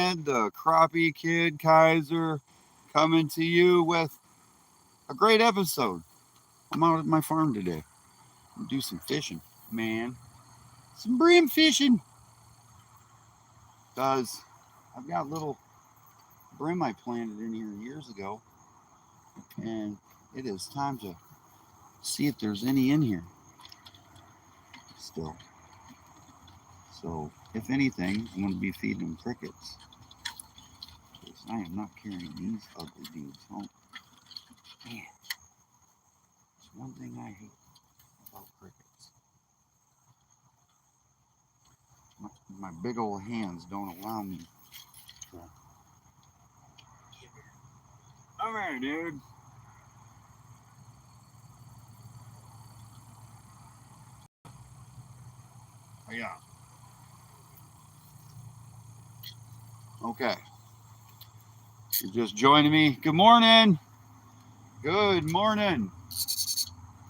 Ed, the Crappie Kid Kaiser, coming to you with a great episode. I'm out at my farm today. I'm do some fishing, man. Some brim fishing. Because I've got little brim I planted in here years ago, and it is time to see if there's any in here still. So, if anything, I'm going to be feeding them crickets. Because I am not carrying these ugly dudes home. Man, there's one thing I hate about crickets. My big old hands don't allow me to. Come here, dude. Oh, yeah. Okay. You're just joining me. Good morning. Good morning.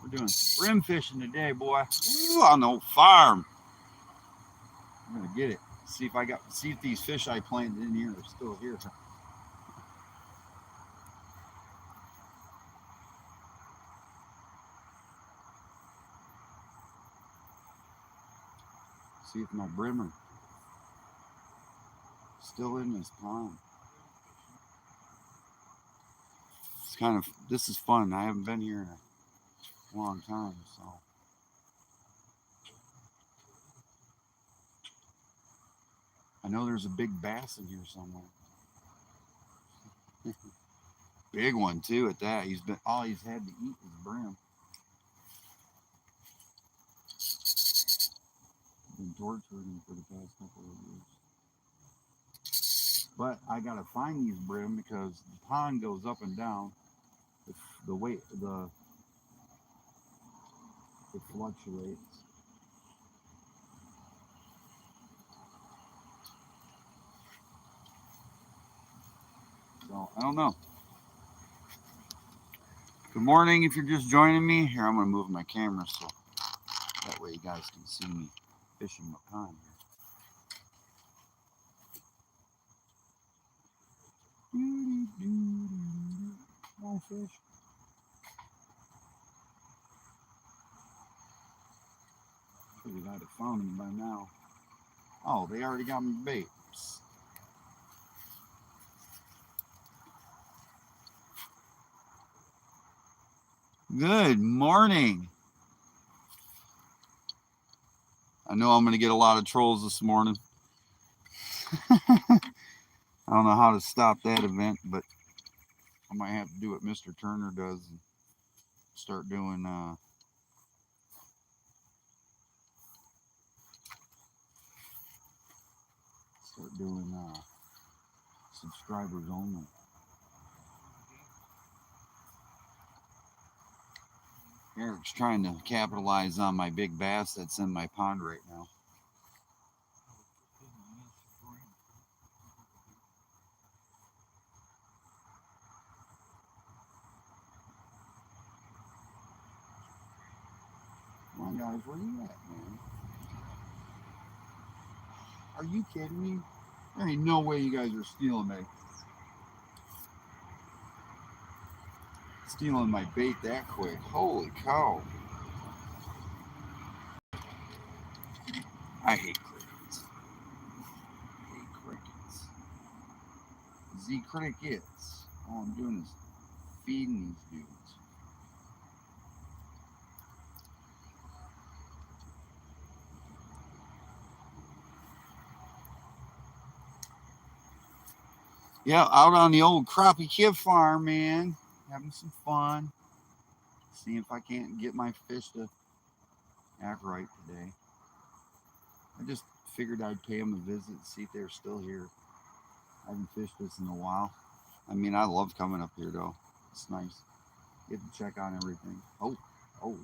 We're doing some brim fishing today, boy. Ooh, on the old farm. I'm gonna get it. See if these fish I planted in here are still here. See if my brim are still in this pond. This is fun. I haven't been here in a long time, so. I know there's a big bass in here somewhere. Big one too at that. All he's had to eat is brim. I've been torturing him for the past couple of years. But I gotta find these brim because the pond goes up and down. The weight, it fluctuates. So I don't know. Good morning. If you're just joining me, here I'm gonna move my camera so that way you guys can see me fishing the pond here. More fish. Figured I'd have found them by now. Oh, they already got me bait. Good morning. I know I'm going to get a lot of trolls this morning. I don't know how to stop that event, but I might have to do what Mr. Turner does and start doing subscribers only. Eric's trying to capitalize on my big bass that's in my pond right now. Come on, guys, where you at, man? Are you kidding me? There ain't no way you guys are stealing my bait that quick. Holy cow. I hate crickets. Crickets. All I'm doing is feeding these dudes. Yeah, out on the old Crappie Kid farm, man. Having some fun. Seeing if I can't get my fish to act right today. I just figured I'd pay them a visit, see if they're still here. I haven't fished this in a while. I mean, I love coming up here, though. It's nice. Get to check on everything. Oh,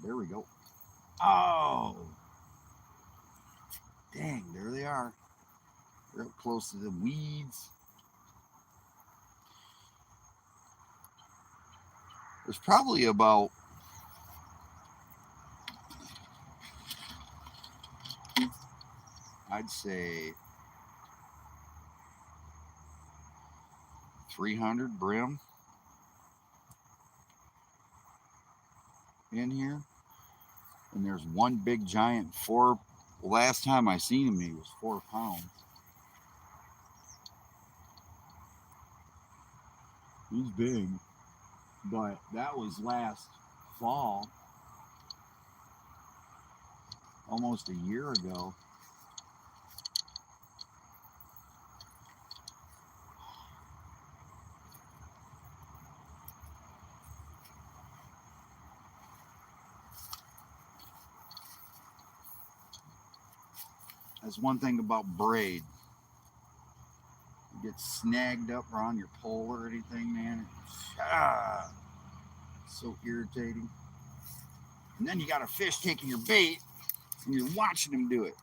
there we go. Oh! Dang, there they are. They're up close to the weeds. There's probably about I'd say 300 brim in here. And there's one big giant last time I seen him, he was 4 pounds. He's big, but that was last fall, almost a year ago. That's one thing about braid. You get snagged up around your pole or anything, man. It's so irritating. And then you got a fish taking your bait, and you're watching him do it.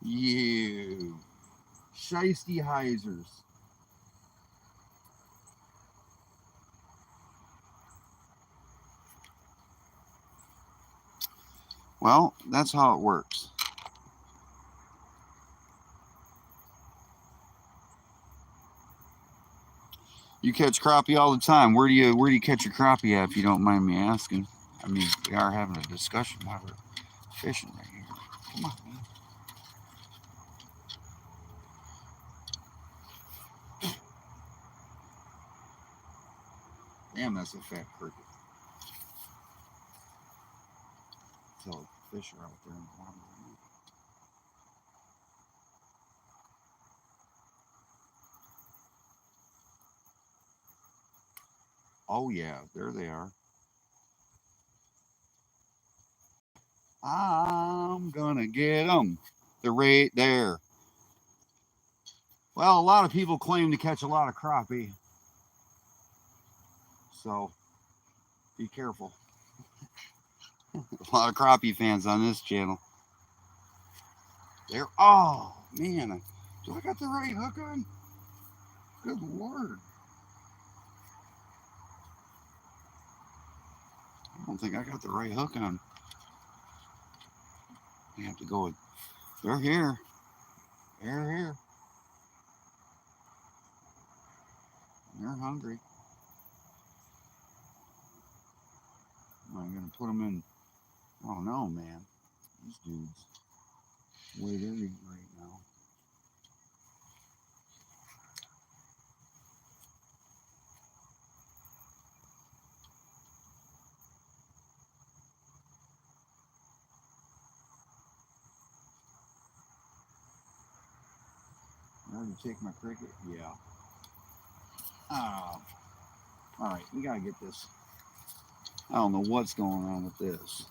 You shiesty heisers. Well, that's how it works. You catch crappie all the time. Where do you catch your crappie at, if you don't mind me asking? I mean, we are having a discussion while we're fishing right here. Come on, man. Damn, that's a fat cricket. So fish are out there in the water. Oh yeah, there they are. I'm gonna get them. They're right there. Well, a lot of people claim to catch a lot of crappie, so be careful. A lot of crappie fans on this channel. Oh man, do I got the right hook on? Good Lord. I don't think I got the right hook on. I have to go with, they're here. They're here. They're hungry. I'm going to put them in. I don't know, man. These dudes, the way they're eating right now. Ready to take my cricket? Yeah. Oh. All right, we got to get this. I don't know what's going on with this.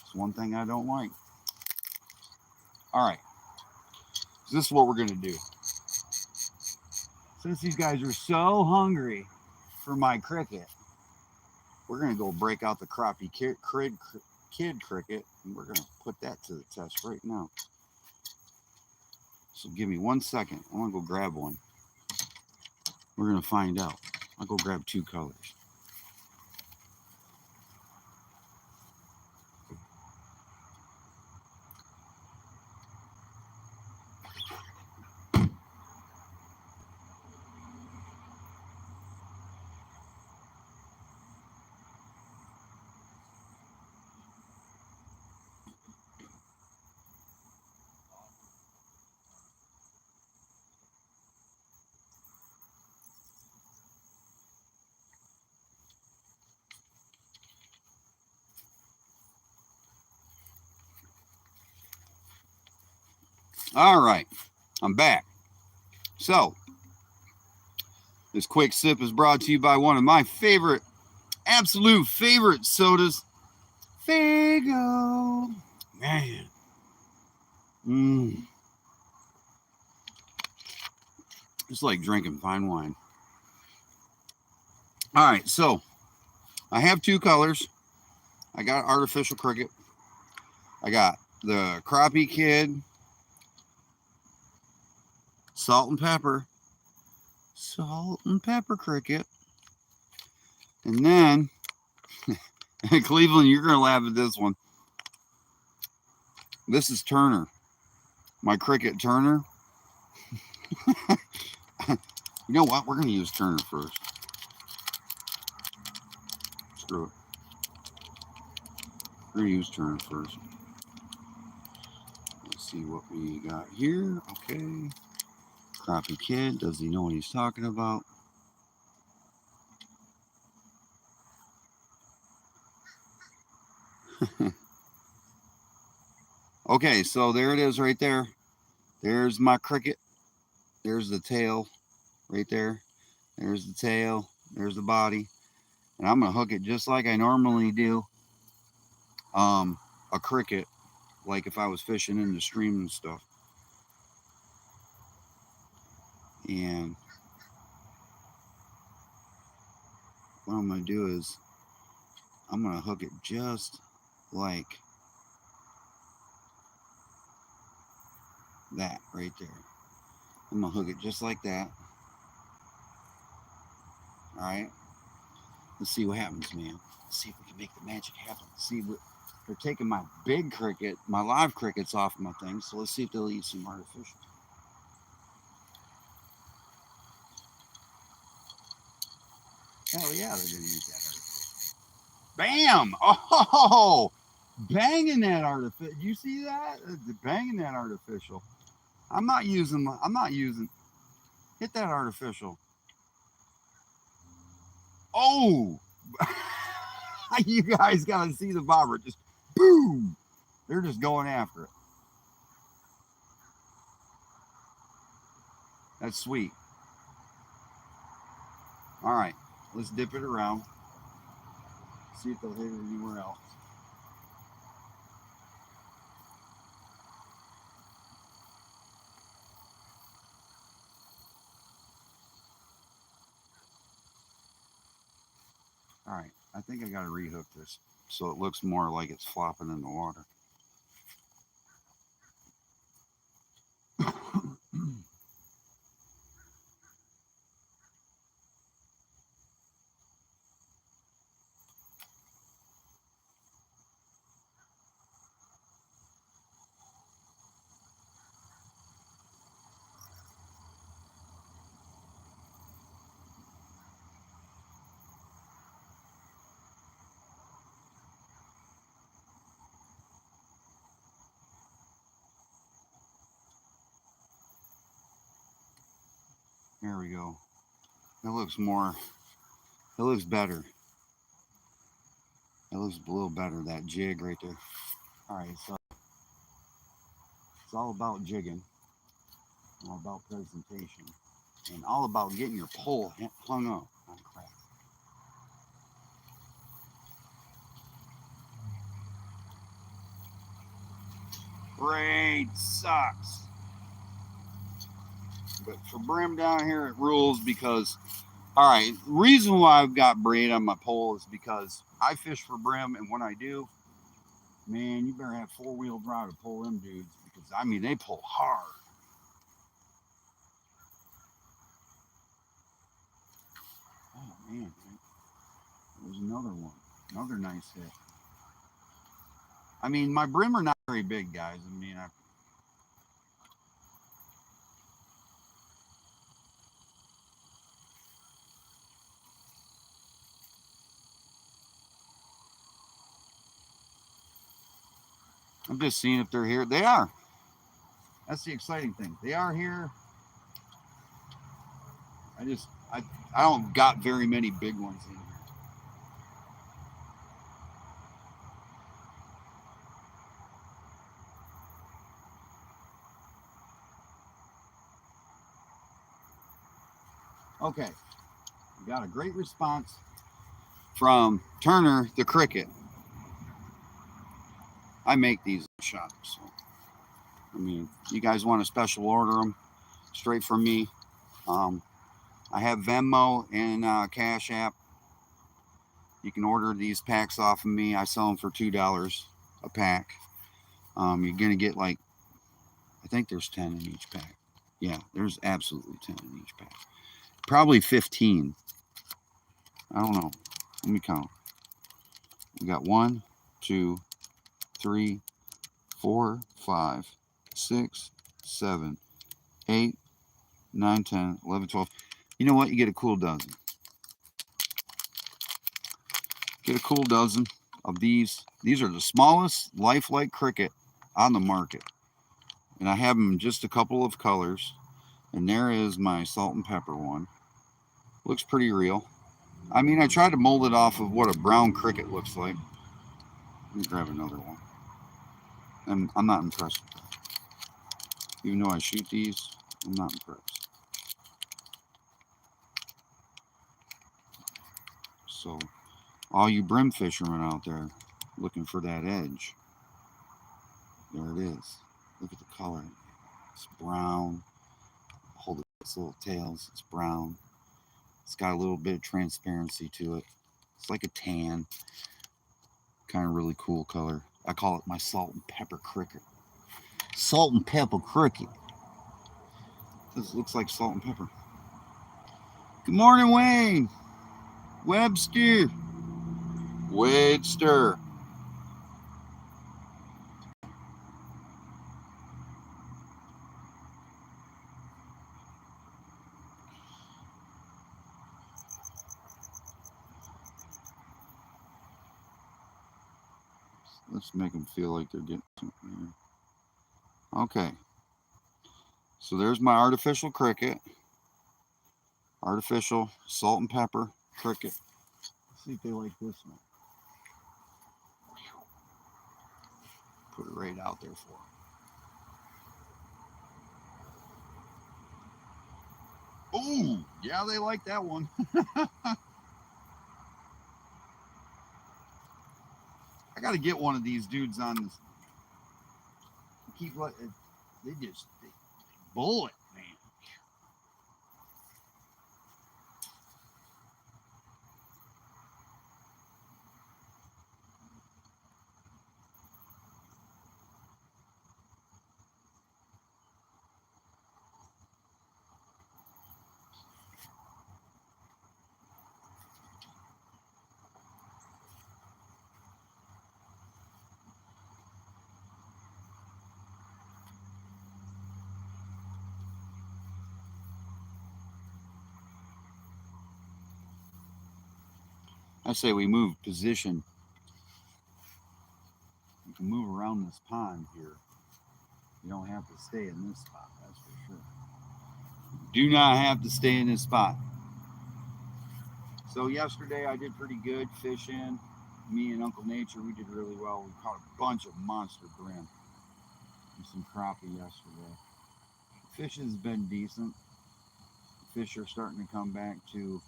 It's one thing I don't like. All right. So this is what we're going to do. Since these guys are so hungry for my cricket, we're going to go break out the crappie kid cricket, and we're going to put that to the test right now. So give me 1 second. I want to go grab one. We're going to find out. I'll go grab 2 colors. All right, I'm back. So, this quick sip is brought to you by one of my favorite, absolute favorite sodas, Fago. Man. It's like drinking fine wine. All right, so I have 2 colors. I got artificial cricket. I got the crappie kid, salt and pepper, Salt and pepper cricket. And then, Cleveland, you're going to laugh at this one. This is Turner. My cricket Turner. You know what? We're going to use Turner first. Screw it. We're going to use Turner first. Let's see what we got here. Okay. Crappie kid. Does he know what he's talking about? Okay, so there it is right there. There's my cricket. There's the tail right there. There's the tail. There's the body. And I'm going to hook it just like I normally do a cricket, like if I was fishing in the stream and stuff. And what I'm going to do is I'm going to hook it just like that right there. I'm going to hook it just like that. All right. Let's see what happens, man. Let's see if we can make the magic happen. See what they're taking my big cricket, my live crickets off of my thing. So let's see if they'll eat some artificial. Hell yeah, they're gonna eat that artificial. Bam! Oh, banging that artificial. You see that? Banging that artificial. I'm not using. Hit that artificial. Oh, you guys gotta see the bobber. Just boom. They're just going after it. That's sweet. All right, let's dip it around. See if they'll hit it anywhere else. All right, I think I got to rehook this so it looks more like it's flopping in the water. There we go. It looks more, it looks better. It looks a little better, that jig right there. All right, so it's all about jigging, all about presentation, and all about getting your pole hung up on crap. Braid sucks. But for brim down here, it rules because, all right, the reason why I've got braid on my pole is because I fish for brim, and when I do, man, you better have four-wheel drive to pull them dudes because, I mean, they pull hard. Oh, man. There's another one. Another nice hit. I mean, my brim are not very big, guys. I mean, I'm just seeing if they're here. They are. That's the exciting thing. They are here. I don't got very many big ones in here. Okay. We got a great response from Turner the cricket. I make these shops. So, I mean, you guys want to special order them straight from me. I have Venmo and Cash App. You can order these packs off of me. I sell them for $2 a pack. You're gonna get like, I think there's 10 in each pack. Yeah, there's absolutely 10 in each pack. probably 15. I don't know. Let me count. We got 1, 2, 3, 4, 5, 6, 7, 8, 9, 10, 11, 12. You know what? You get a cool dozen. Get a cool dozen of these. These are the smallest lifelike cricket on the market. And I have them in just a couple of colors. And there is my salt and pepper one. Looks pretty real. I mean, I tried to mold it off of what a brown cricket looks like. Let me grab another one. And I'm not impressed with that. Even though I shoot these, I'm not impressed. So, all you brim fishermen out there looking for that edge, there it is. Look at the color. It's brown. Hold its little tails. It's brown. It's got a little bit of transparency to it. It's like a tan. Kind of really cool color. I call it my salt and pepper cricket. Salt and pepper cricket. This looks like salt and pepper. Good morning, Wayne. Webster. Webster. Let's make them feel like they're getting something here. Okay. So there's my artificial cricket. Artificial salt and pepper cricket. Let's see if they like this one. Put it right out there for them. Ooh, yeah, they like that one. I got to get one of these dudes on this. Keep like they bullet, man. I say we move position. You can move around this pond here. You don't have to stay in this spot, that's for sure. Do not have to stay in this spot. So yesterday I did pretty good fishing. Me and Uncle Nature, we did really well. We caught a bunch of monster brim and some crappie yesterday. Fishing's been decent. Fish are starting to come back too.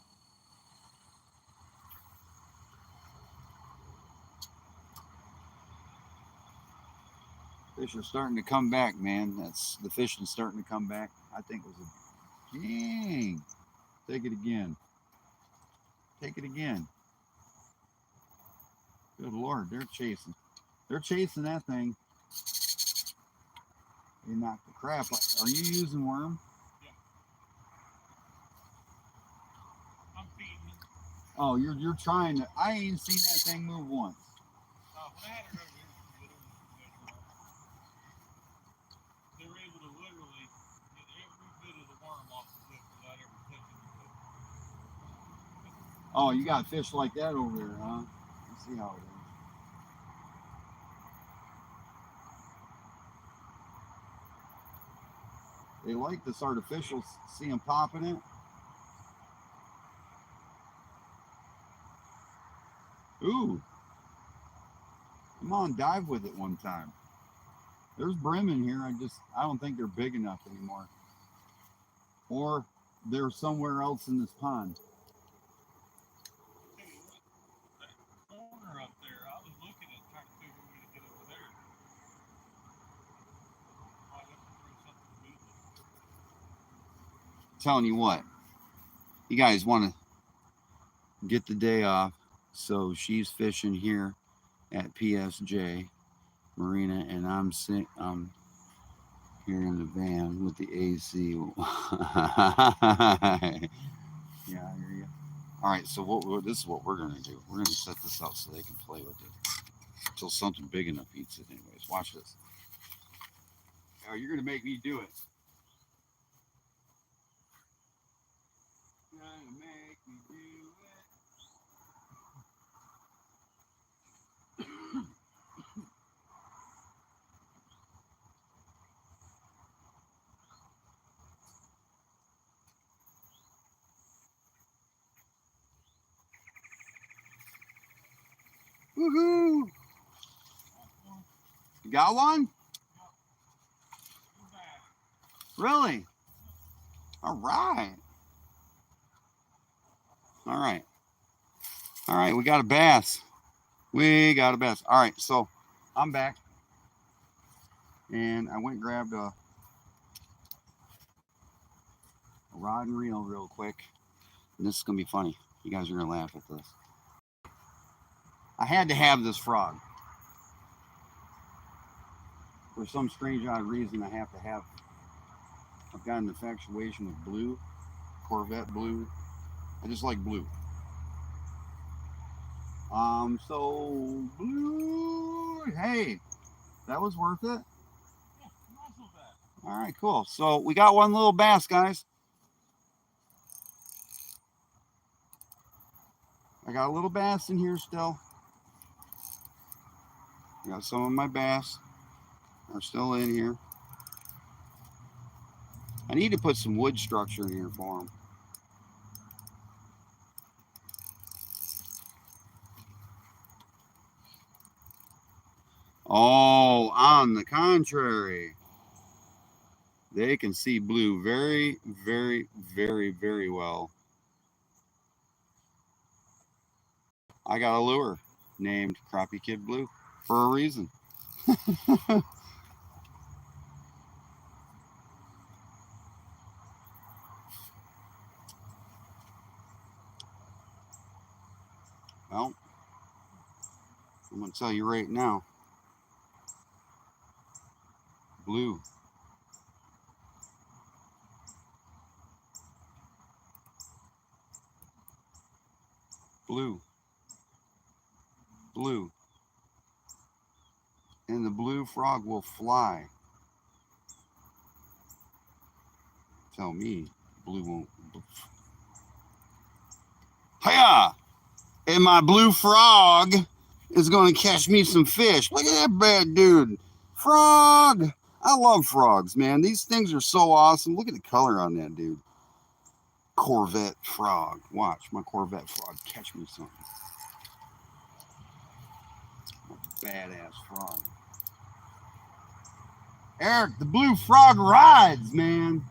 Fish are starting to come back, man. That's the fishing's starting to come back. I think it was a dang. Take it again. Take it again. Good Lord, they're chasing. They're chasing that thing. They knocked the crap out. Are you using worm? Yeah. I'm feeding it. Oh, you're trying to. I ain't seen that thing move once. When I had it over here, they were able to literally get every bit of the worm off the hook without ever touching the hook. Oh, you got fish like that over there, huh? Let's see how it is. They like this artificial. See them popping it. Ooh. Come on, dive with it one time. There's brim in here. I don't think they're big enough anymore. Or they're somewhere else in this pond. That corner up there, I was looking at trying to figure a way to get over there. Might have to throw something good. Telling you what, you guys want to get the day off. So she's fishing here at PSJ Marina, and I'm here in the van with the AC. All right, so this is what we're gonna do. We're gonna set this out so they can play with it until something big enough eats it. Anyways, watch this. Oh, you're gonna make me do it. Gonna make me do it. Woohoo! You got one? Really? All right. All right. All right. We got a bass. We got a bass. All right. So I'm back. And I went and grabbed a rod and reel real quick. And this is going to be funny. You guys are going to laugh at this. I had to have this frog. For some strange odd reason, I've got an infatuation with blue, Corvette blue. I just like blue. So blue, hey, that was worth it. Yeah, not so bad. All right, cool. So we got one little bass, guys. I got a little bass in here still. I got some of my bass are still in here. I need to put some wood structure in here for them. Oh, on the contrary, they can see blue very, very, very, very well. I got a lure named Crappie Kid Blue for a reason. Well, I'm going to tell you right now, blue. Blue. Blue. And the blue frog will fly. Tell me, blue won't. Hiya! And my blue frog is going to catch me some fish. Look at that bad dude. Frog! I love frogs, man. These things are so awesome. Look at the color on that dude. Corvette frog. Watch my Corvette frog catch me something. Badass frog. Eric, the blue frog rides, man.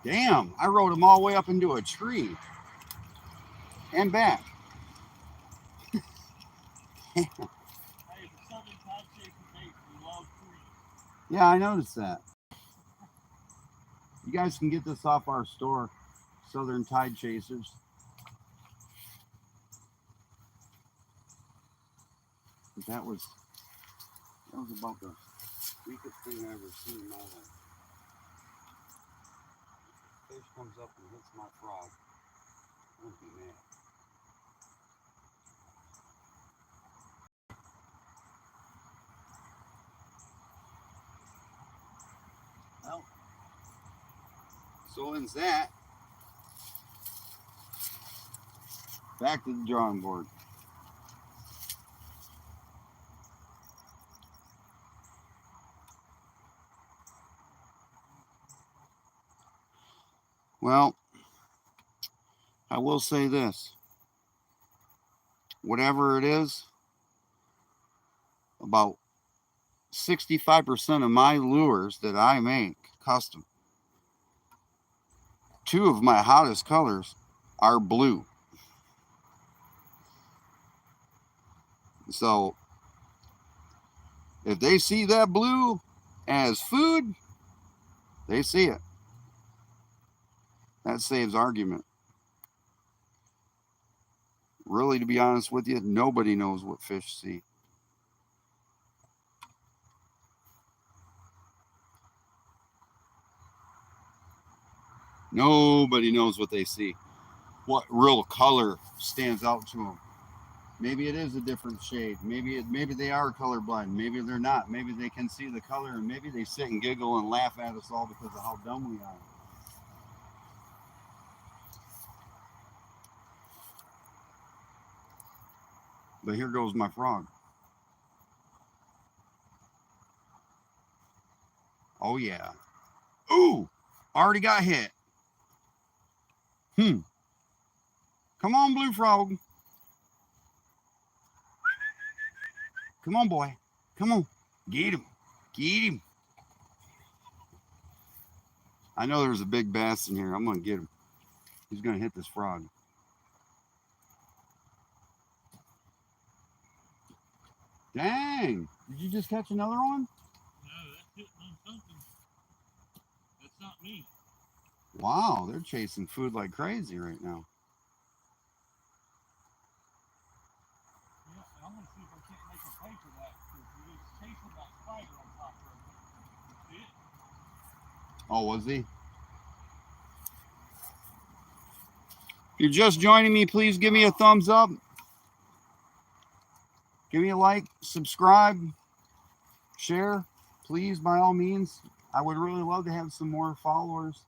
Damn, I rode him all the way up into a tree and back. Hey, the southern tide chaser bait, we love trees. Yeah, I noticed that. You guys can get this off our store, Southern Tide Chasers. That was about the weakest thing I ever seen in my life. Fish comes up and hits my frog. I wouldn't be mad. Well, so ends that. Back to the drawing board. Well, I will say this. Whatever it is, about 65% of my lures that I make custom, 2 of my hottest colors are blue. So if they see that blue as food, they see it. That saves argument. Really, to be honest with you, nobody knows what fish see. Nobody knows what they see. What real color stands out to them. Maybe it is a different shade. Maybe they are colorblind. Maybe they're not. Maybe they can see the color, and maybe they sit and giggle and laugh at us all because of how dumb we are. But here goes my frog. Oh yeah. Ooh, already got hit. Come on, blue frog. Come on, boy. Come on. Get him. Get him. I know there's a big bass in here. I'm going to get him. He's going to hit this frog. Dang. Did you just catch another one? No, that's hitting on something. That's not me. Wow, they're chasing food like crazy right now. Yeah, I'm going to see if I can't make a pay for that. Because he was chasing that spider on top of him. See it? Oh, was he? If you're just joining me, please give me a thumbs up. Give me a like, subscribe, share, please, by all means. I would really love to have some more followers,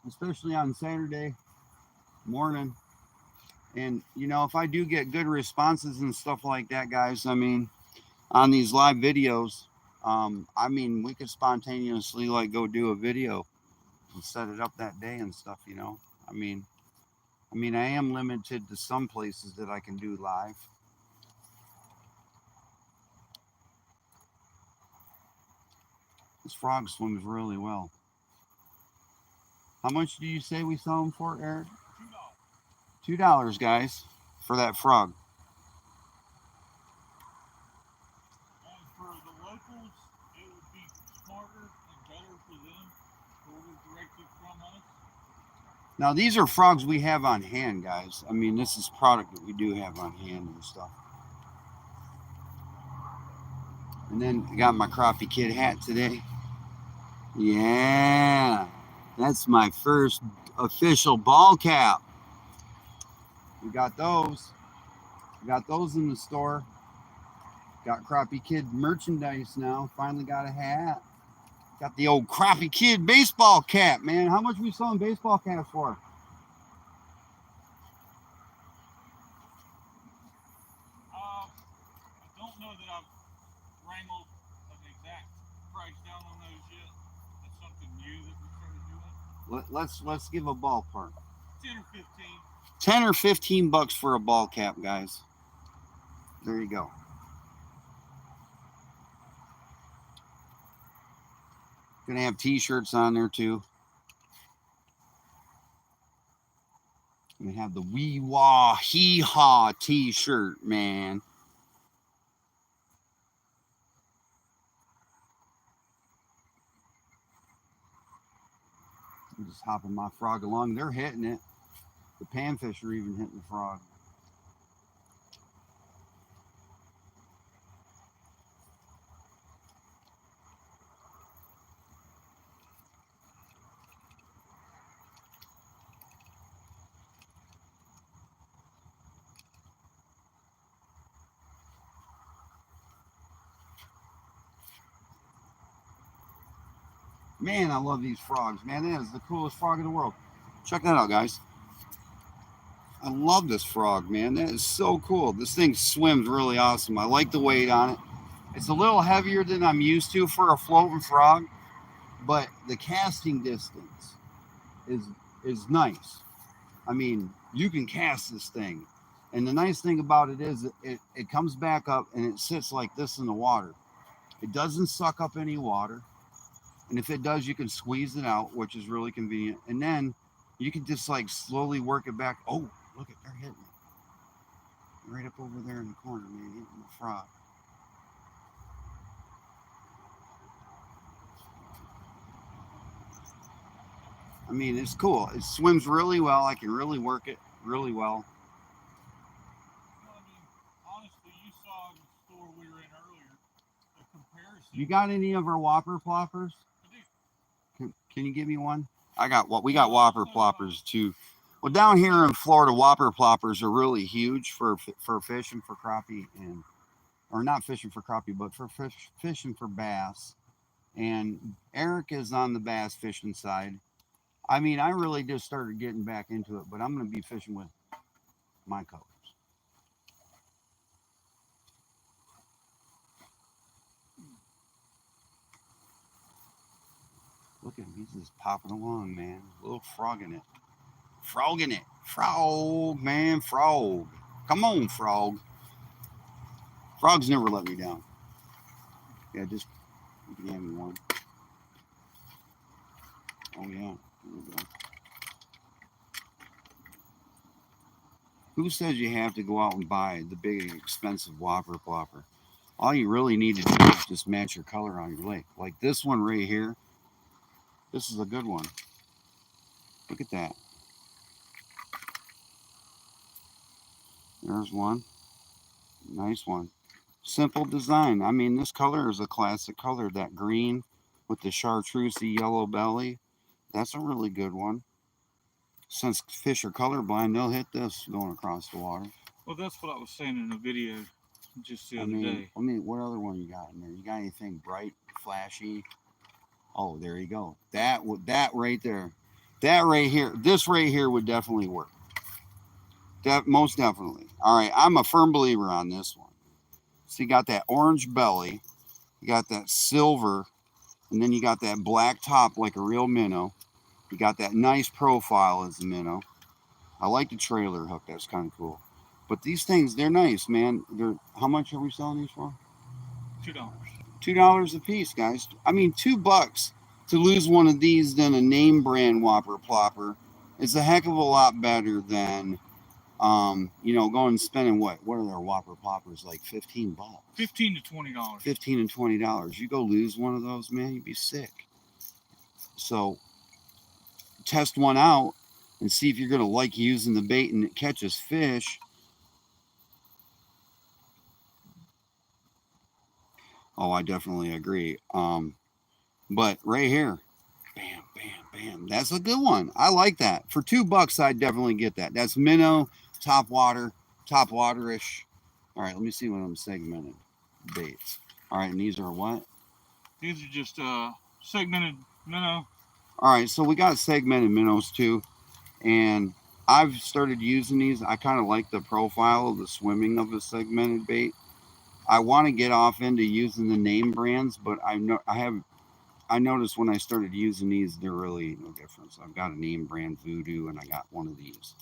especially on Saturday morning. And, you know, if I do get good responses and stuff like that, guys, I mean, on these live videos, I mean, we could spontaneously, like, go do a video and set it up that day and stuff, you know. I mean, I am limited to some places that I can do live. This frog swims really well. How much do you say we sell them for, Eric? $2, guys, for that frog. And for the locals, it would be smarter and better for them to order directly from us. Now, these are frogs we have on hand, guys. I mean, this is product that we do have on hand and stuff. And then I got my Crappie Kid hat today. Yeah, that's my first official ball cap. We got those. We got those in the store. Got Crappie Kid merchandise now. Finally got a hat. Got the old Crappie Kid baseball cap, man. How much we selling baseball caps for? I don't know that I've wrangled an exact price down on those yet. That's something new that we started doing. Let's give a ballpark. 10 or 15. 10 or 15 bucks for a ball cap, guys. There you go. Gonna have t-shirts on there too. Gonna have the wee wah hee haw t-shirt, man. I'm just hopping my frog along. They're hitting it. The panfish are even hitting the frog. Man, I love these frogs, man. That is the coolest frog in the world. Check that out, guys. I love this frog, man. That is so cool. This thing swims really awesome. I like the weight on it. It's a little heavier than I'm used to for a floating frog, but the casting distance is nice. I mean, you can cast this thing. And the nice thing about it is it comes back up and it sits like this in the water. It doesn't suck up any water. And if it does, you can squeeze it out, which is really convenient. And then you can just like slowly work it back. Oh, look at, they're hitting it. Right up over there in the corner, man, hitting the frog. I mean, it's cool. It swims really well. I can really work it really well. Well, I mean, honestly, you saw in the store we were in earlier the comparison. You got any of our Whopper ploppers? I do. Can you give me one? we got whopper ploppers too. Well, down here in Florida, whopper ploppers are really huge for fishing for crappie or not fishing for crappie, but for fishing for bass. And Eric is on the bass fishing side. I mean, I really just started getting back into it, but I'm going to be fishing with my colors. Look at him, he's just popping along, man. A little frog in it. Frog in it. Frog, man, frog. Come on, frog. Frogs never let me down. Yeah, just, you can hand me one. Oh, yeah. There we go. Who says you have to go out and buy the big, expensive whopper plopper? All you really need to do is just match your color on your lake. Like this one right here. This is a good one. Look at that. There's one. Nice one. Simple design. I mean, this color is a classic color. That green with the chartreusey yellow belly. That's a really good one. Since fish are colorblind, they'll hit this going across the water. Well, that's what I was saying in the video just the other day. I mean, what other one you got in there? You got anything bright, flashy? Oh, there you go. That right there. That right here. This right here would definitely work. Most definitely. All right, I'm a firm believer on this one. So you got that orange belly, you got that silver, and then you got that black top like a real minnow. You got that nice profile as a minnow. I like the trailer hook. That's kind of cool. But these things, they're nice, man. How much are we selling these for? $2. $2 a piece, guys. I mean, $2 to lose one of these than a name brand whopper plopper is a heck of a lot better than, going and spending what are their whopper ploppers, like $15? $15 to $20. $15 and $20. You go lose one of those, man, you'd be sick. So test one out and see if you're going to like using the bait and it catches fish. Oh, I definitely agree. But right here, bam, bam, bam. That's a good one. I like that. For $2, I'd definitely get that. That's minnow, top waterish. All right, let me see what I'm segmented baits. All right, and these are what? These are just segmented minnow. All right, so we got segmented minnows too. And I've started using these. I kind of like the profile of the swimming of the segmented bait. I want to get off into using the name brands, but I noticed when I started using these, there really ain't no difference. I've got a name brand Voodoo, and I got one of these,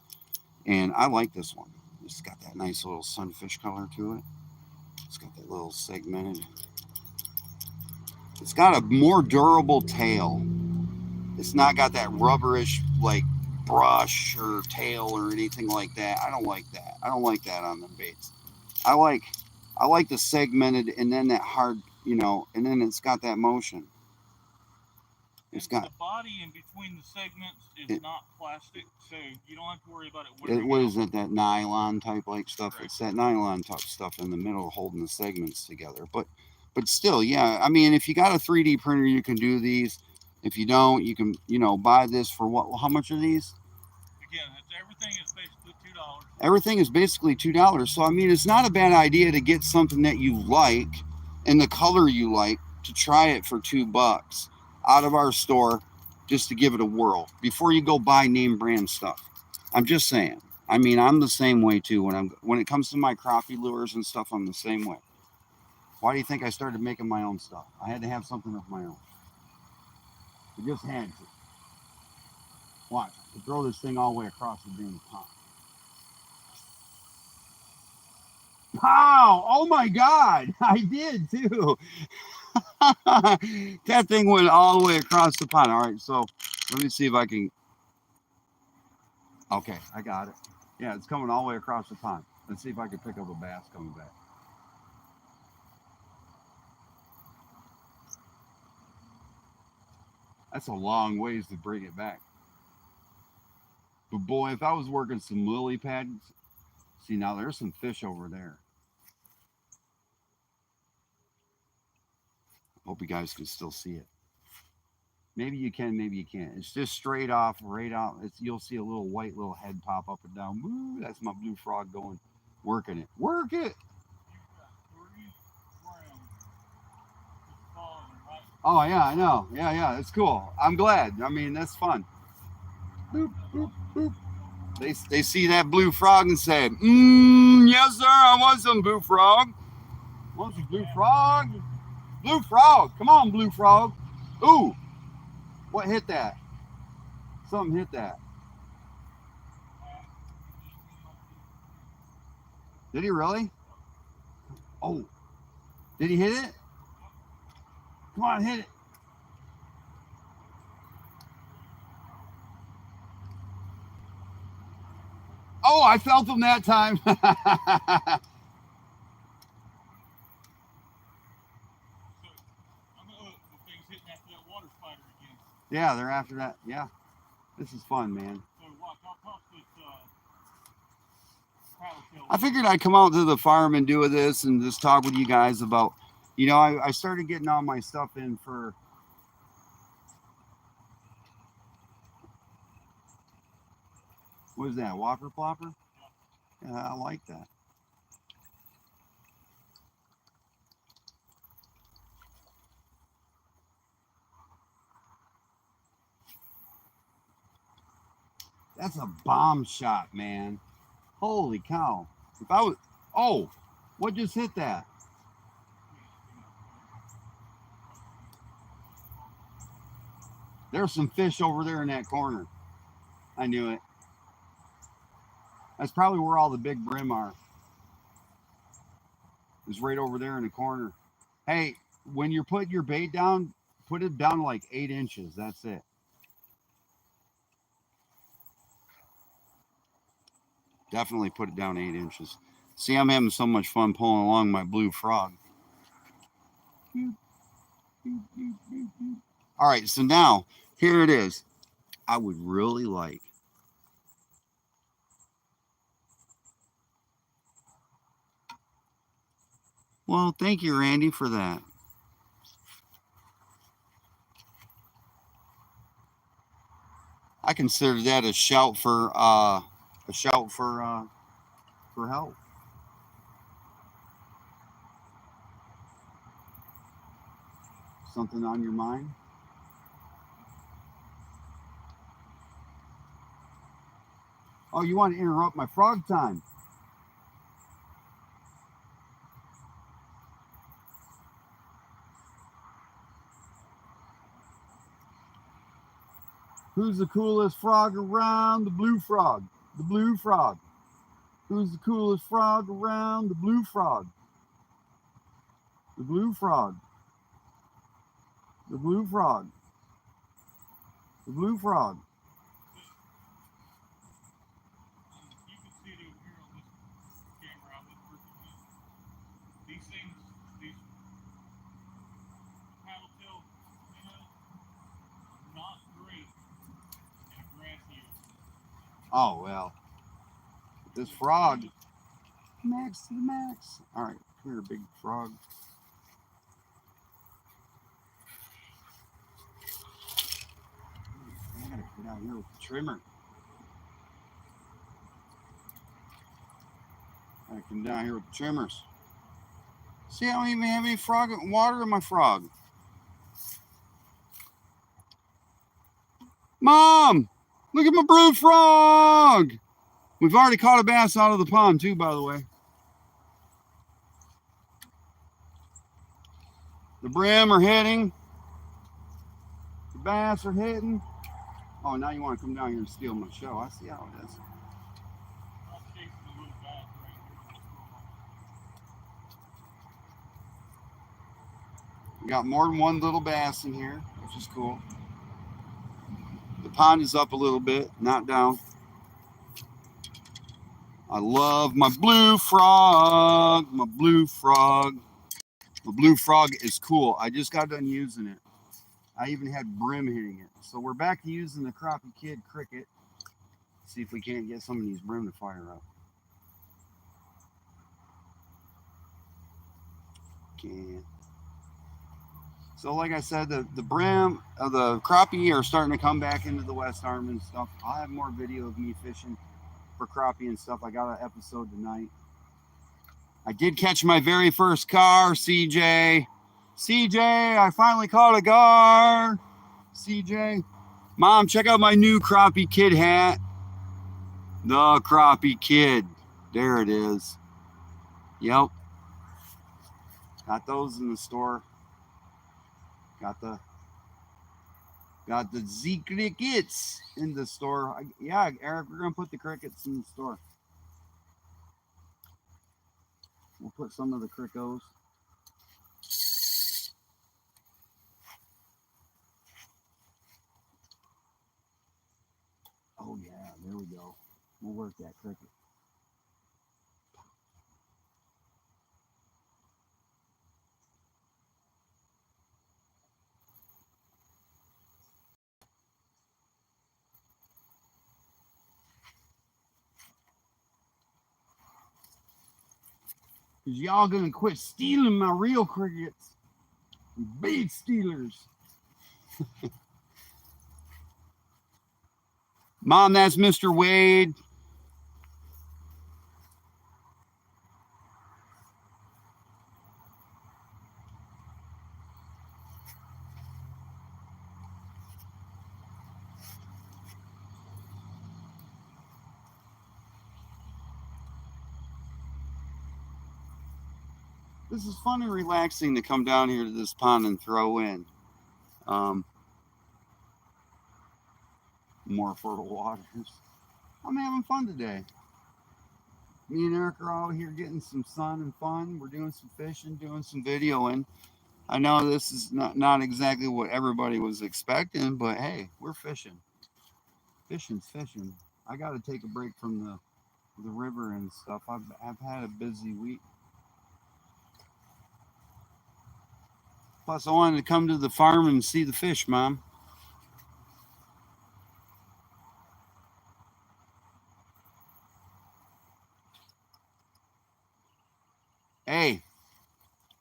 and I like this one. It's got that nice little sunfish color to it. It's got that little segmented. It's got a more durable tail. It's not got that rubberish like brush or tail or anything like that. I don't like that. I don't like that on the baits. I like the segmented and then that hard, and then it's got that motion. It's got the body in between the segments is not plastic, so you don't have to worry about it. What is it? That nylon type like stuff? Correct. It's that nylon type stuff in the middle holding the segments together. But still, yeah. I mean, if you got a 3D printer, you can do these. If you don't, you can, buy this for what? How much are these? Again, everything is basically $2. Everything is basically $2. So, I mean, it's not a bad idea to get something that you like and the color you like to try it for $2 out of our store just to give it a whirl before you go buy name brand stuff. I'm just saying. I mean, I'm the same way too. When it comes to my crappie lures and stuff, I'm the same way. Why do you think I started making my own stuff? I had to have something of my own. I just had to. Watch, I could throw this thing all the way across the damn pond. Pow! Oh my God! I did too. That thing went all the way across the pond. All right, so let me see if I can. Okay, I got it. Yeah, it's coming all the way across the pond. Let's see if I can pick up a bass coming back. That's a long ways to bring it back. But boy, if I was working some lily pads, see now there's some fish over there. Hope you guys can still see it. Maybe you can, maybe you can't. It's just straight off, right out. You'll see a little white little head pop up and down. Woo, that's my blue frog going, working it. Work it. Oh yeah, I know. Yeah, yeah, it's cool. I'm glad. I mean, that's fun. Boop, boop, boop. They see that blue frog and say, yes sir, I want some blue frog. Want some blue frog? Blue frog. Come on, blue frog. Ooh, what hit that? Something hit that. Did he really? Oh, did he hit it? Come on, hit it. Oh, I felt him that time. Yeah, they're after that. Yeah, this is fun, man. I figured I'd come out to the farm and do this and just talk with you guys about, I started getting all my stuff in for. What is that, Whopper Plopper? Yeah, I like that. That's a bomb shot, man. Holy cow. If I was, oh, what just hit that? There's some fish over there in that corner. I knew it. That's probably where all the big brim are. It's right over there in the corner. Hey, when you're putting your bait down, put it down like 8 inches. That's it. Definitely put it down 8 inches. See, I'm having so much fun pulling along my blue frog. All right, so now here it is. I would really like. Well, thank you, Randy, for that. I consider that a shout for help. Something on your mind? Oh, you want to interrupt my frog time? Who's the coolest frog around? The blue frog. The blue frog. Who's the coolest frog around? The blue frog. The blue frog. The blue frog. The blue frog. Oh, well. This frog. Max to the max. All right, come here, big frog. I gotta come down here with the trimmer. I gotta come down here with the trimmers. See, I don't even have any frog water in my frog. Mom, look at my blue frog. We've already caught a bass out of the pond too, by the way. The brim are hitting. The bass are hitting. Oh, now you want to come down here and steal my show. I see how it is. We got more than one little bass in here, which is cool. The pond is up a little bit, not down. I love my blue frog. My blue frog. The blue frog is cool. I just got done using it. I even had brim hitting it. So we're back to using the Crappie Kid cricket. See if we can't get some of these brim to fire up. Can't. So like I said, the brim of the crappie are starting to come back into the West Arm and stuff. I'll have more video of me fishing for crappie and stuff. I got an episode tonight. I did catch my very first car, CJ. CJ, I finally caught a gar. CJ. Mom, check out my new Crappie Kid hat. The Crappie Kid. There it is. Yep. Got those in the store. Got the Z crickets in the store. Yeah, Eric, we're gonna put the crickets in the store. We'll put some of the crickos. Oh yeah, there we go. We'll work that cricket. Cause y'all gonna quit stealing my real crickets. Bait stealers. Mom, that's Mr. Wade. This is fun and relaxing to come down here to this pond and throw in more fertile waters. I'm having fun today. Me and Eric are out here getting some sun and fun. We're doing some fishing, doing some videoing. I know this is not exactly what everybody was expecting, but hey, we're fishing. Fishing's fishing. I got to take a break from the river and stuff. I've had a busy week. Plus, I wanted to come to the farm and see the fish, Mom. Hey,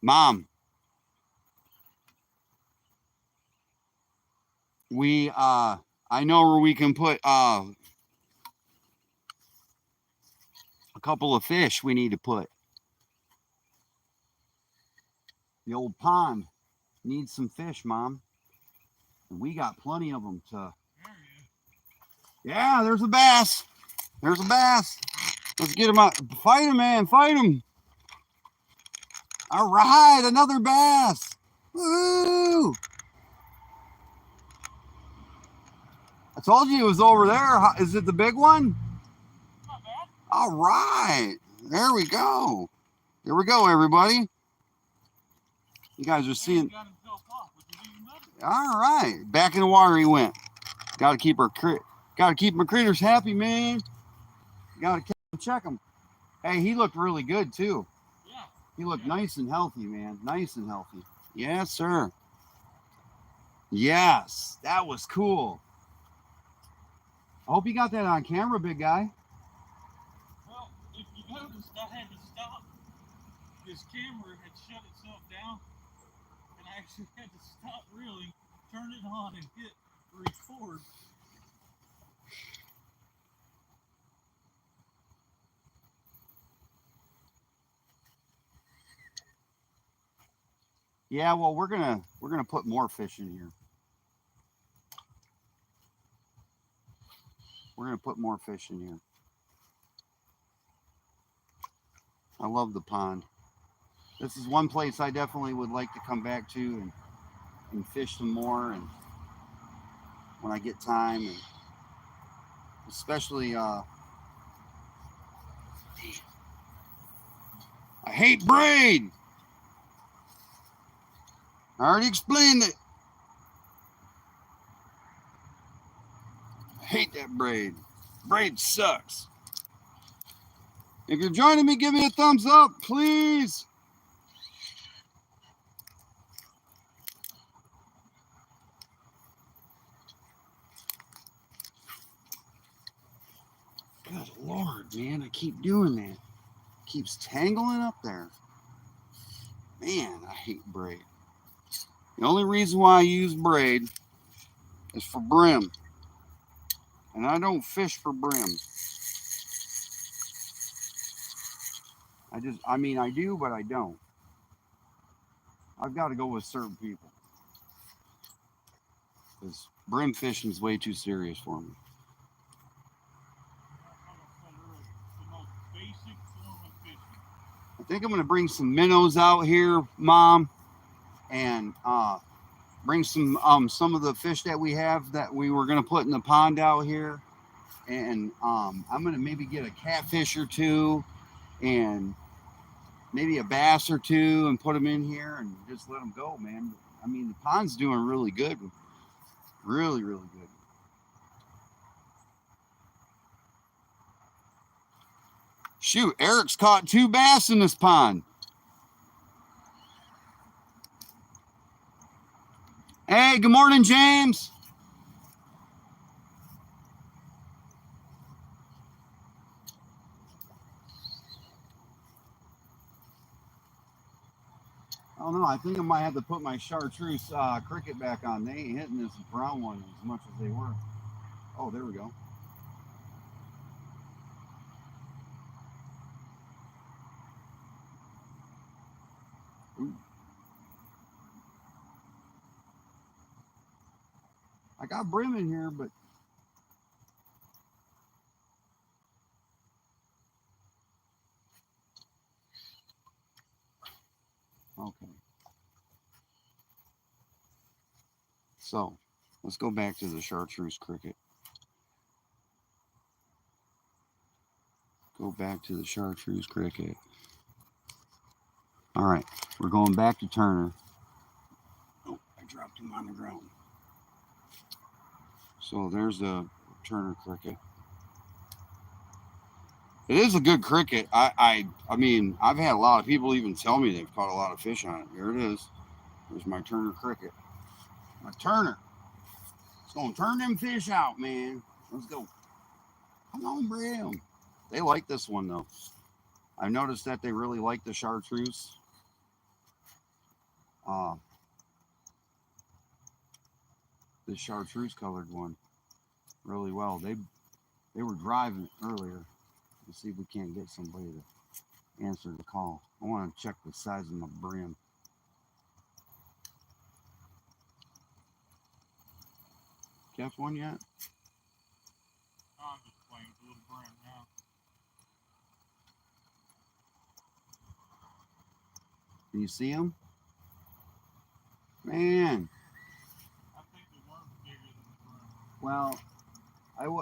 Mom. I know where we can put a couple of fish we need to put. The old pond needs some fish, Mom. And we got plenty of them to. Yeah, there's a bass. There's a bass. Let's get him out. Fight him, man. Fight him. All right, another bass. Woo! I told you it was over there. Is it the big one? Not bad. All right. There we go. Here we go, everybody. You guys are seeing. Got himself off, which is even better. All right. Back in the water he went. Got to keep my critters happy, man. Got to check them. Hey, he looked really good too. Yeah. He looked nice and healthy, man. Nice and healthy. Yes, sir. Yes, that was cool. I hope you got that on camera, big guy. Well, if you noticed, I had to stop. This camera had shut itself down, and I actually had to stop reeling, turn it on, and hit record. Yeah, well, we're gonna put more fish in here. We're gonna put more fish in here. I love the pond. This is one place I definitely would like to come back to and fish some more, and when I get time, and especially I hate braid. I already explained it. I hate that braid. Braid sucks. If you're joining me, give me a thumbs up, please. Good Lord, man, I keep doing that. Keeps tangling up there. Man, I hate braid. The only reason why I use braid is for brim. And I don't fish for brim. I do, but I don't. I've got to go with certain people. Because brim fishing is way too serious for me. I think I'm going to bring some minnows out here, Mom, and bring some of the fish that we have that we were going to put in the pond out here. And I'm going to maybe get a catfish or two and maybe a bass or two and put them in here and just let them go, man. I mean, the pond's doing really good. Really, really good. Shoot, Eric's caught 2 bass in this pond. Hey, good morning, James. I don't know. I think I might have to put my chartreuse cricket back on. They ain't hitting this brown one as much as they were. Oh, there we go. Ooh. I got brim in here, but okay. So let's go back to the chartreuse cricket. Go back to the chartreuse cricket. All right, we're going back to Turner. Oh, I dropped him on the ground. So there's a Turner cricket. It is a good cricket. I mean, I've had a lot of people even tell me they've caught a lot of fish on it. Here it is. There's my Turner cricket. My Turner. It's gonna turn them fish out, man. Let's go. Come on, brim. They like this one though. I've noticed that they really like the chartreuse. The chartreuse colored one really well. They were driving earlier. Let's see if we can't get somebody to answer the call. I want to check the size of my brim. Catch one yet? No, I'm just playing with a little brim now. Can you see him? Man. I think the worm's bigger than the brim. Well,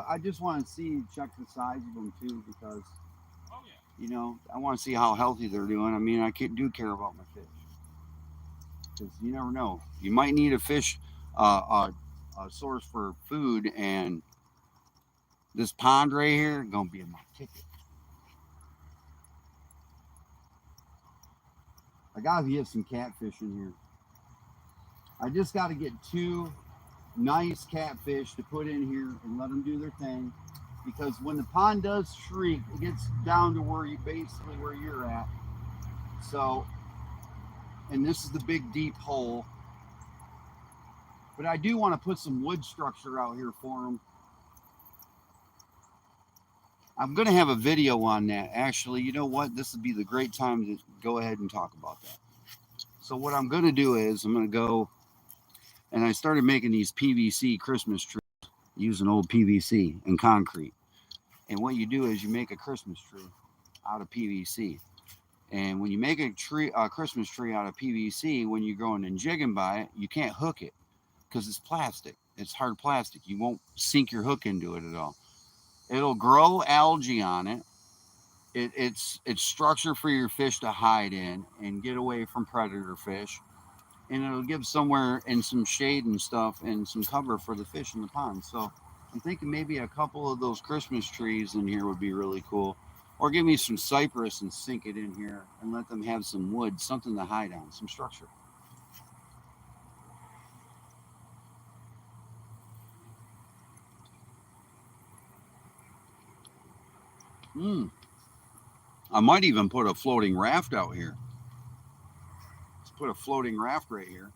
I just want to check the size of them too, because, oh yeah, you know, I want to see how healthy they're doing. I mean, I do care about my fish, because you never know. You might need a fish, a source for food, and this pond right here gonna be in my ticket. I gotta get some catfish in here. I just got to get 2 nice catfish to put in here and let them do their thing, because when the pond does shrink, it gets down to where you're at. So, and this is the big deep hole, but I do want to put some wood structure out here for them. I'm going to have a video on that. Actually, you know what? This would be the great time to go ahead and talk about that. So what I'm going to do is I'm going to go, and I started making these PVC Christmas trees using old PVC and concrete. And what you do is you make a Christmas tree out of PVC. And when you make a Christmas tree out of PVC, when you're going and jigging by it, you can't hook it because it's plastic. It's hard plastic. You won't sink your hook into it at all. It'll grow algae on it. It's structure for your fish to hide in and get away from predator fish. And it'll give somewhere in some shade and stuff and some cover for the fish in the pond. So I'm thinking maybe a couple of those Christmas trees in here would be really cool. Or give me some cypress and sink it in here and let them have some wood, something to hide on, some structure. I might even put a floating raft out here. Let's put a floating raft right here.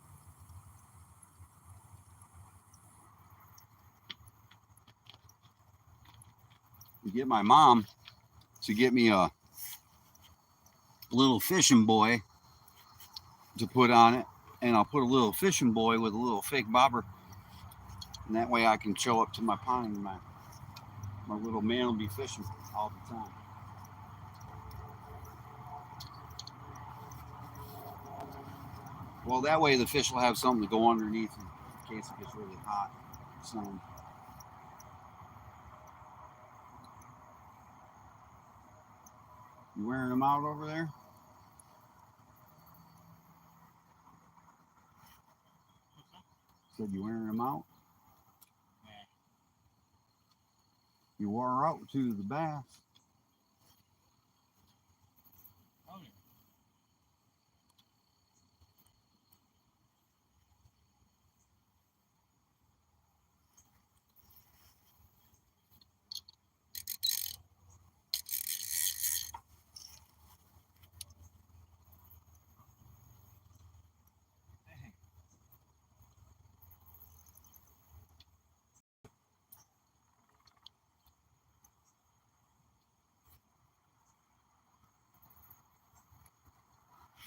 to get my mom to get me a little fishing buoy to put on it, and I'll put a little fishing buoy with a little fake bobber, and that way I can show up to my pond and my little man will be fishing all the time. Well, that way the fish will have something to go underneath in case it gets really hot. So, you wearing them out over there? Said you wearing them out? Yeah. You wore out to the bass. Oh, yeah. Dang.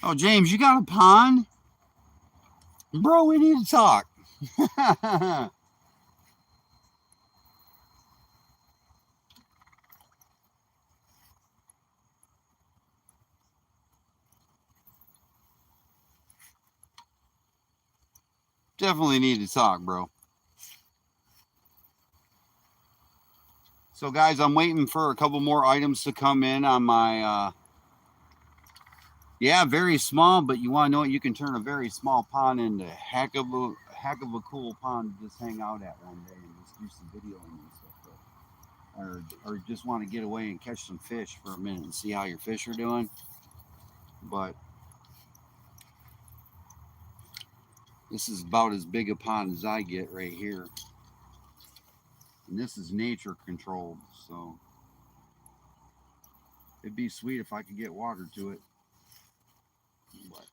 Oh, James, you got a pond? Bro, we need to talk. Definitely need to talk, bro. So, guys, I'm waiting for a couple more items to come in on my, yeah, very small, but you want to know what? You can turn a very small pond into heck of a cool pond to just hang out at one day and just do some videoing and stuff. Or just want to get away and catch some fish for a minute and see how your fish are doing. But this is about as big a pond as I get right here. And this is nature controlled, so it'd be sweet if I could get water to it. But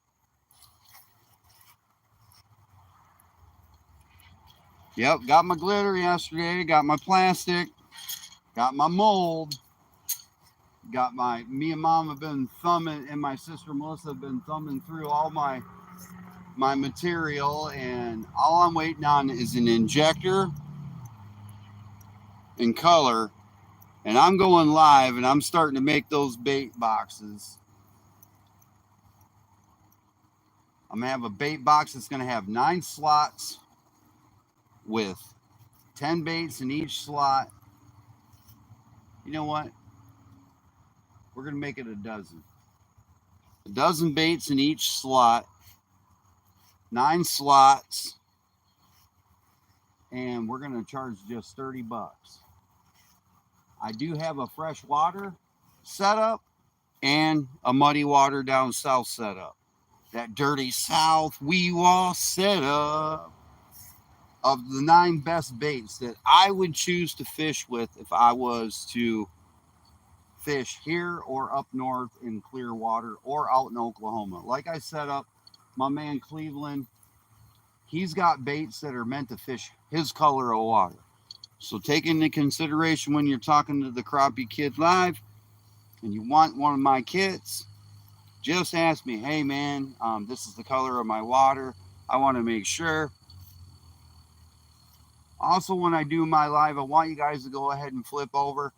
yep, got my glitter yesterday, got my plastic, got my mold, got me and mom have been thumbing, and my sister Melissa have been thumbing through all my material, and all I'm waiting on is an injector and color, and I'm going live and I'm starting to make those bait boxes. I'm gonna have a bait box that's gonna have 9 slots with 10 baits in each slot. You know what? We're gonna make it a dozen. A dozen baits in each slot, 9 slots, and we're gonna charge just $30. I do have a fresh water setup and a muddy water down south setup. That dirty south Weewaw setup of the 9 best baits that I would choose to fish with if I was to fish here or up north in Clearwater or out in Oklahoma. Like I set up, my man Cleveland, he's got baits that are meant to fish his color of water. So take into consideration when you're talking to the Crappie Kid Live and you want one of my kits, just ask me, hey man, this is the color of my water. I want to make sure. Also, when I do my live, I want you guys to go ahead and flip over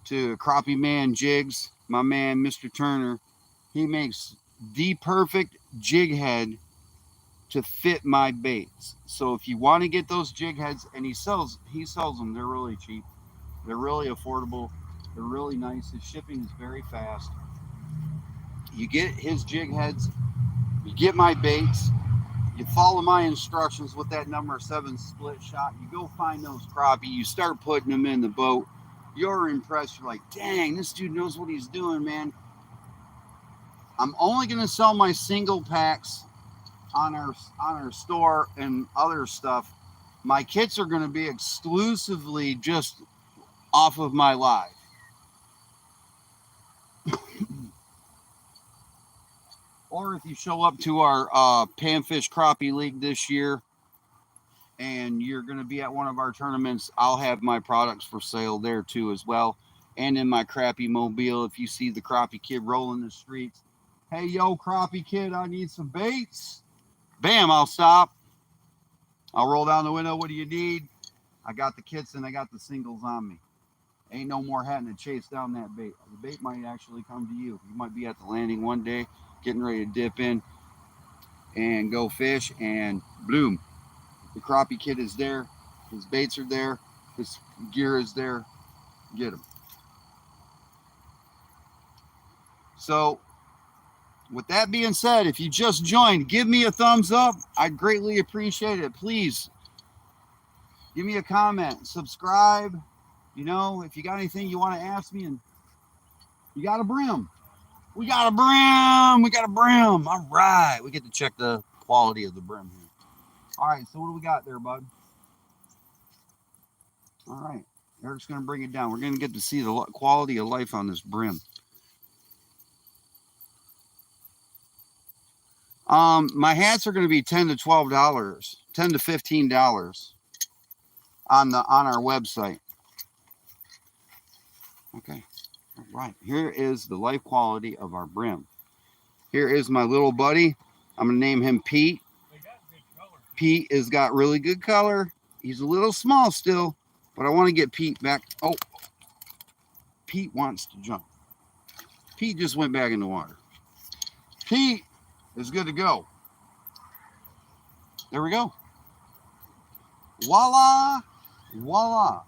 to Crappie Man Jigs. My man, Mr. Turner, he makes the perfect jig head to fit my baits. So if you want to get those jig heads, and he sells them, they're really cheap. They're really affordable. They're really nice. His shipping is very fast. You get his jig heads, you get my baits, you follow my instructions with that number 7 split shot, you go find those crappie, you start putting them in the boat. You're impressed. You're like, dang, this dude knows what he's doing, man. I'm only going to sell my single packs on our store and other stuff. My kits are going to be exclusively just off of my live. Or if you show up to our Panfish Crappie League this year, and you're going to be at one of our tournaments, I'll have my products for sale there too as well. And in my Crappie mobile, if you see the Crappie kid rolling the streets, hey, yo, Crappie kid, I need some baits. Bam, I'll stop. I'll roll down the window. What do you need? I got the kits and I got the singles on me. Ain't no more having to chase down that bait. The bait might actually come to you. You might be at the landing one day, getting ready to dip in and go fish, and bloom. The Crappie kid is there. His baits are there. His gear is there. Get him. So, with that being said, if you just joined, give me a thumbs up. I'd greatly appreciate it. Please give me a comment, subscribe. You know, if you got anything you want to ask me, and you got a brim. We got a brim. We got a brim. All right. We get to check the quality of the brim here. All right. So what do we got there, bud? All right. Eric's going to bring it down. We're going to get to see the quality of life on this brim. My hats are going to be $10 to $12, $10 to $15 on our website. Okay. All right. Here is the life quality of our brim. Here is my little buddy. I'm going to name him Pete. They got good color. Pete has got really good color. He's a little small still, but I want to get Pete back. Oh, Pete wants to jump. Pete just went back in the water. Pete is good to go. There we go. Voila. Voila.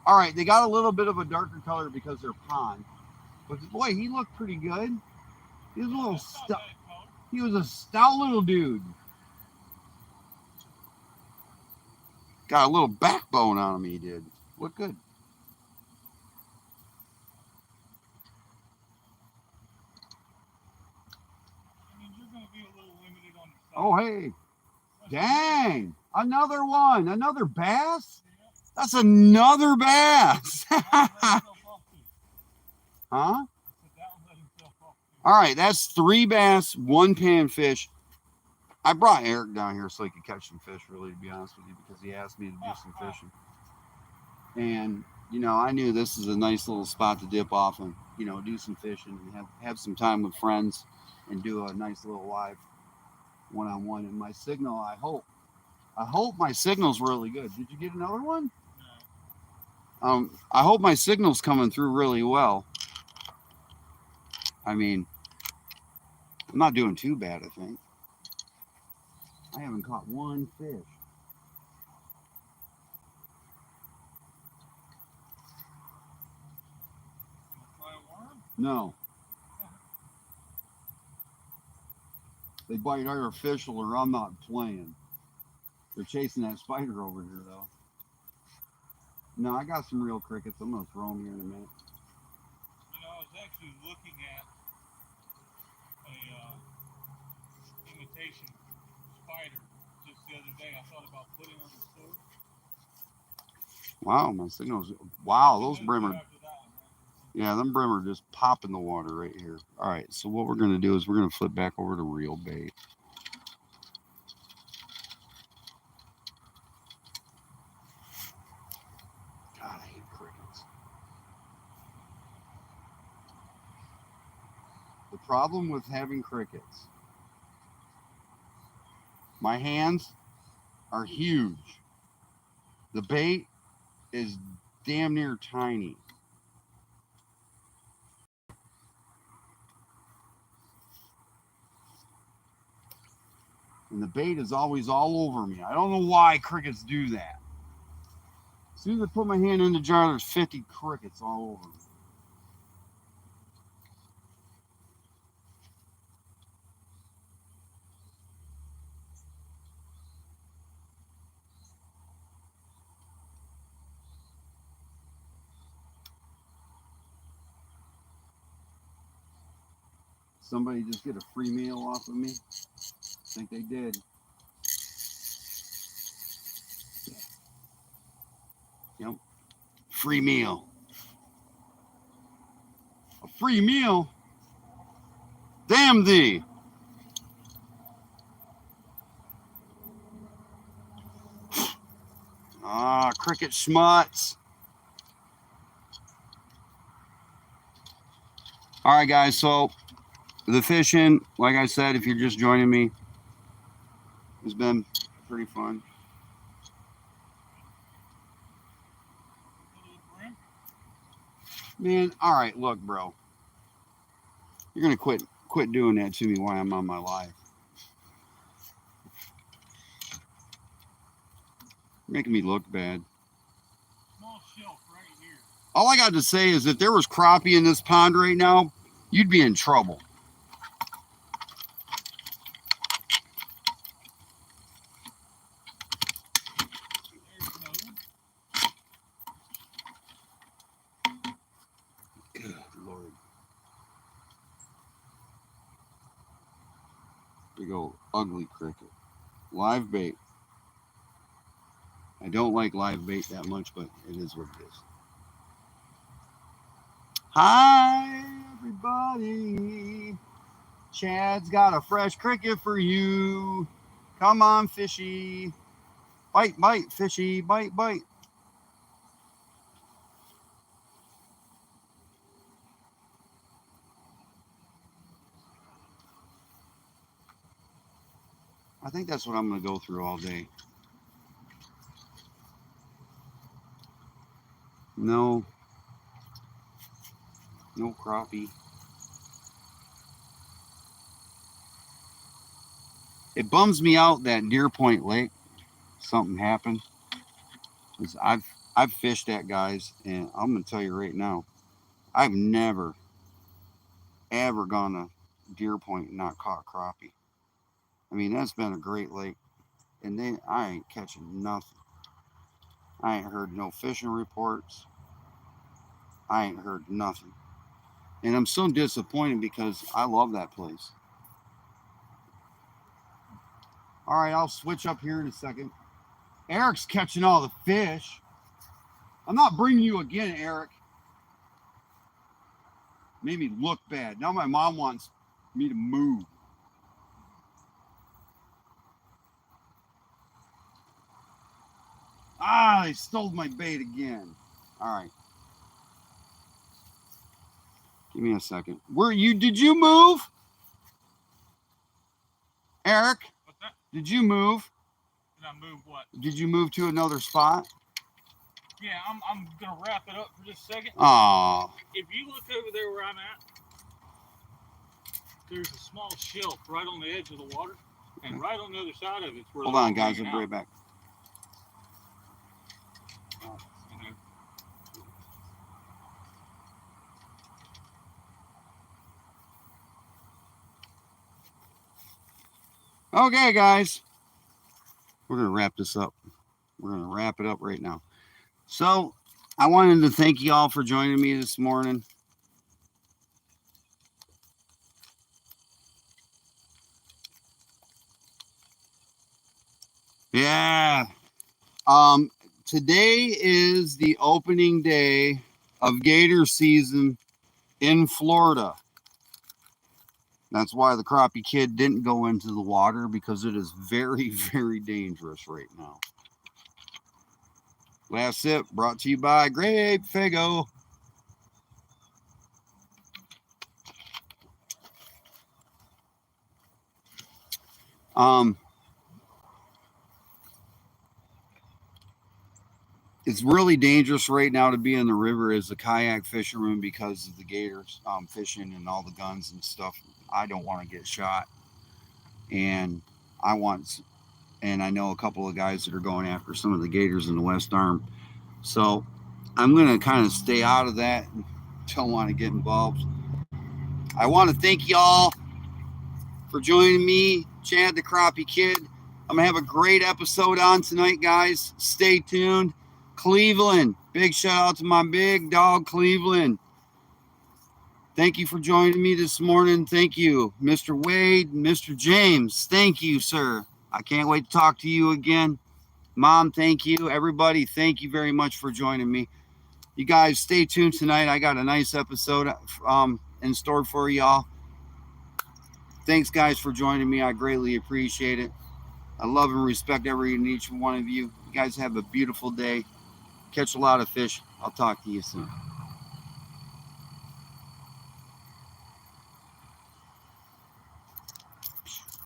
All right, they got a little bit of a darker color because they're pond. But boy, he looked pretty good. He was a little stout. He was a stout little dude. Got a little backbone on him, he did. Looked good. I mean, you're going to be a little limited on the size. Oh, hey. Dang. Another one. Another bass? That's another bass. Huh? All right, that's 3 bass, 1 panfish. I brought Eric down here so he could catch some fish, really, to be honest with you, because he asked me to do some fishing. And, you know, I knew this is a nice little spot to dip off and, you know, do some fishing and have some time with friends and do a nice little live one-on-one. And my signal, I hope my signal's really good. Did you get another one? No. I hope my signal's coming through really well. I mean, I'm not doing too bad, I think. I haven't caught one fish. Try a worm? No. They bite artificial or I'm not playing. They're chasing that spider over here, though. No, I got some real crickets. I'm going to throw them here in a minute. You know, I was actually looking at a imitation spider just the other day. I thought about putting on the stove. Wow, my signals. Wow, those brim are. Yeah, them brim are just popping the water right here. All right, so what we're going to do is we're going to flip back over to reel bait. God, I hate crickets. The problem with having crickets, my hands are huge. The bait is damn near tiny. And the bait is always all over me. I don't know why crickets do that. As soon as I put my hand in the jar, there's 50 crickets all over me. Somebody just get a free meal off of me? I think they did. Yep. Free meal. A free meal? Damn thee. cricket schmutz. All right, guys. So the fishing, like I said, if you're just joining me, has been pretty fun. Man, all right, look, bro. You're gonna quit doing that to me while I'm on my live. You're making me look bad. Small shelf right here. All I got to say is if there was crappie in this pond right now, you'd be in trouble. Good Lord. Big old ugly cricket. Live bait. I don't like live bait that much, but it is what it is. Hi, everybody. Chad's got a fresh cricket for you. Come on, fishy. Bite, bite, fishy. Bite, bite. I think that's what I'm going to go through all day. No crappie. It bums me out that Deer Point Lake, something happened. I've fished that, guys, and I'm going to tell you right now, I've never, ever gone to Deer Point and not caught crappie. I mean, that's been a great lake, and then I ain't catching nothing. I ain't heard no fishing reports. I ain't heard nothing. And I'm so disappointed because I love that place. All right, I'll switch up here in a second. Eric's catching all the fish. I'm not bringing you again, Eric. Made me look bad. Now my mom wants me to move. Ah, they stole my bait again. All right. Give me a second. Did you move? Eric? What's that? Did you move? Did I move what? Did you move to another spot? Yeah, I'm gonna wrap it up for just a second. Oh. If you look over there where I'm at, there's a small shelf right on the edge of the water, and right on the other side of it's where. Hold on, guys. I'll be right back. Okay, guys. We're going to wrap this up. We're going to wrap it up right now. So, I wanted to thank you all for joining me this morning. Yeah. Today is the opening day of gator season in Florida. That's why the Crappie Kid didn't go into the water, because it is very, very dangerous right now. Last sip brought to you by Grape Fago. It's really dangerous right now to be in the river as a kayak fisherman because of the gators fishing and all the guns and stuff. I don't want to get shot, and I know a couple of guys that are going after some of the gators in the West Arm. So I'm going to kind of stay out of that. Don't want to get involved. I want to thank y'all for joining me, Chad the Crappie Kid. I'm going to have a great episode on tonight, guys. Stay tuned. Cleveland. Big shout out to my big dog, Cleveland. Thank you for joining me this morning. Thank you, Mr. Wade, Mr. James. Thank you, sir. I can't wait to talk to you again. Mom, thank you. Everybody, thank you very much for joining me. You guys stay tuned tonight. I got a nice episode in store for y'all. Thanks, guys, for joining me. I greatly appreciate it. I love and respect every and each one of you. You guys have a beautiful day. Catch a lot of fish. I'll talk to you soon.